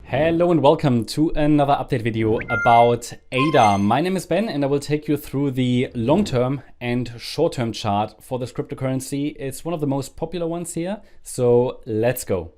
Hello and welcome to another update video about ADA. My name is Ben and I will take you through the long-term and short-term chart for this cryptocurrency. It's one of the most popular ones here, so let's go.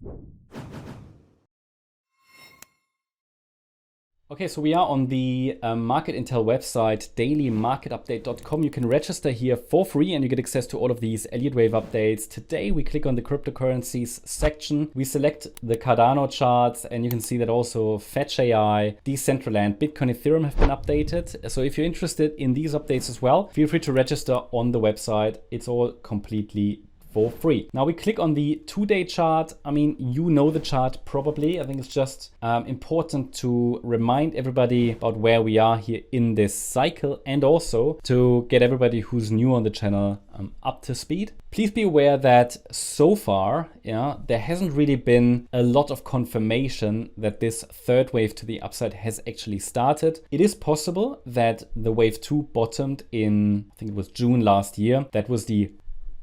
Okay, so we are on the Market Intel website, dailymarketupdate.com. You can register here for free and you get access to all of these Elliott Wave updates. Today we click on the cryptocurrencies section. We select the Cardano charts and you can see that also Fetch AI, Decentraland, Bitcoin, Ethereum have been updated. So if you're interested in these updates as well, feel free to register on the website. It's all completely for free. Now we click on the 2-day chart. I mean, you know the chart probably. I think it's just important to remind everybody about where we are here in this cycle and also to get everybody who's new on the channel up to speed. Please be aware that so far, there hasn't really been a lot of confirmation that this third wave to the upside has actually started. It is possible that the wave 2 bottomed in, I think it was June last year. That was the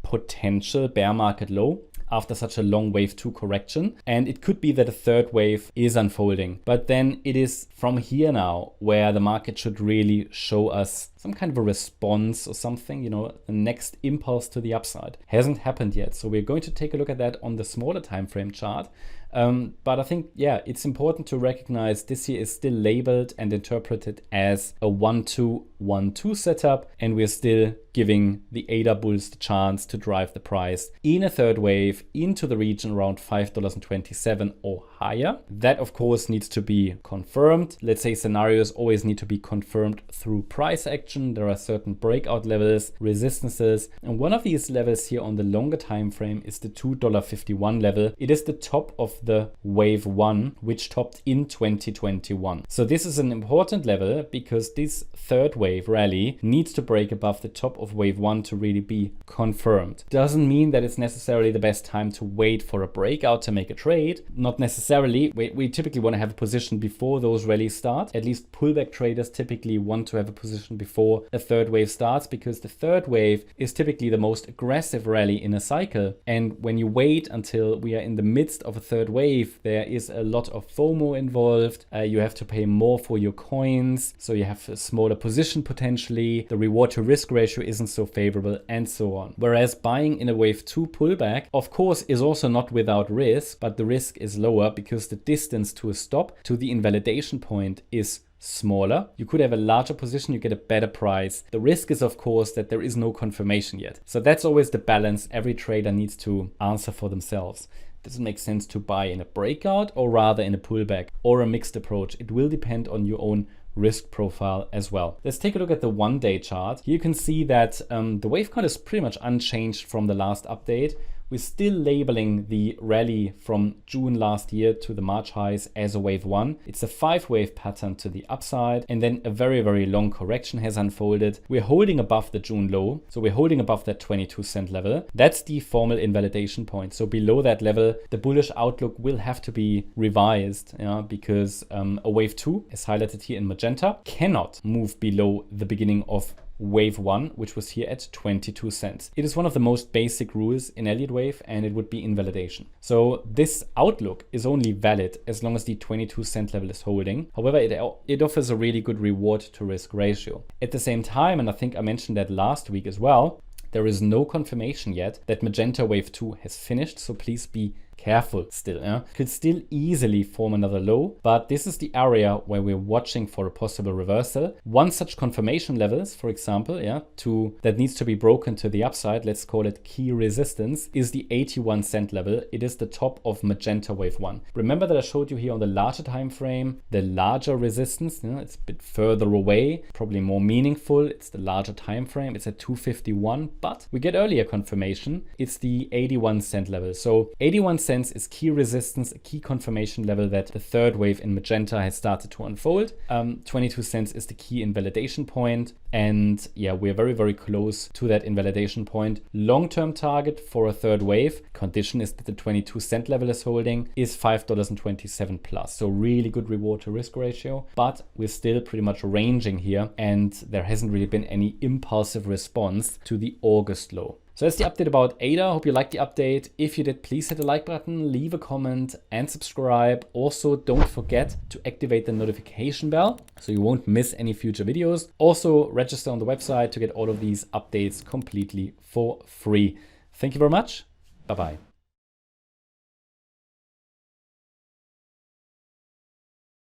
potential bear market low after such a long wave 2 correction, and it could be that a third wave is unfolding, but then it is from here now where the market should really show us some kind of a response or something, the next impulse to the upside hasn't happened yet. So we're going to take a look at that on the smaller time frame chart. But I think, it's important to recognize this here is still labeled and interpreted as a 1-2-1-2 setup, and we're still giving the ADA bulls the chance to drive the price in a third wave into the region around $5.27 or higher. That of course needs to be confirmed. Let's say scenarios always need to be confirmed through price action. There are certain breakout levels, resistances, and one of these levels here on the longer time frame is the $2.51 level. It is the top of the wave 1, which topped in 2021. So this is an important level because this third wave rally needs to break above the top of wave 1 to really be confirmed. Doesn't mean that it's necessarily the best time to wait for a breakout to make a trade. Not necessarily. We typically want to have a position before those rallies start. At least pullback traders typically want to have a position before a third wave starts, because the third wave is typically the most aggressive rally in a cycle. And when you wait until we are in the midst of a third wave, there is a lot of FOMO involved. You have to pay more for your coins, so you have a smaller position potentially. The reward to risk ratio isn't so favorable, and so on. Whereas buying in a wave 2 pullback, of course, is also not without risk, but the risk is lower because the distance to a stop to the invalidation point is smaller. You could have a larger position, you get a better price. The risk is, of course, that there is no confirmation yet. So that's always the balance every trader needs to answer for themselves. Does it make sense to buy in a breakout or rather in a pullback, or a mixed approach? It will depend on your own risk profile as well. Let's take a look at the 1-day chart. Here you can see that the wave count is pretty much unchanged from the last update. We're still labeling the rally from June last year to the March highs as a wave 1. It's a 5-wave pattern to the upside, and then a very, very long correction has unfolded. We're holding above the June low, so we're holding above that 22-cent level. That's the formal invalidation point. So below that level, the bullish outlook will have to be revised, because a wave 2, as highlighted here in magenta, cannot move below the beginning of wave 1, which was here at 22 cents. It is one of the most basic rules in Elliott Wave, and it would be invalidation. So this outlook is only valid as long as the 22-cent level is holding. However, it offers a really good reward to risk ratio. At the same time, and I think I mentioned that last week as well, there is no confirmation yet that magenta wave 2 has finished, so please be careful still. Could still easily form another low, but this is the area where we're watching for a possible reversal. One such confirmation levels, for example, that needs to be broken to the upside, let's call it key resistance, is the 81-cent level. It is the top of magenta wave 1. Remember that I showed you here on the larger time frame, the larger resistance, it's a bit further away, probably more meaningful. It's the larger time frame. It's at 251, but we get earlier confirmation. It's the 81-cent level. So 81 cents is key resistance, a key confirmation level that the third wave in magenta has started to unfold. 22 cents is the key invalidation point. And we're very, very close to that invalidation point. Long-term target for a third wave, condition is that the 22-cent level is holding, is $5.27 plus. So really good reward to risk ratio, but we're still pretty much ranging here, and there hasn't really been any impulsive response to the August low. So that's the update about ADA. Hope you liked the update. If you did, please hit the like button, leave a comment and subscribe. Also, don't forget to activate the notification bell so you won't miss any future videos. Also, register on the website to get all of these updates completely for free. Thank you very much. Bye-bye.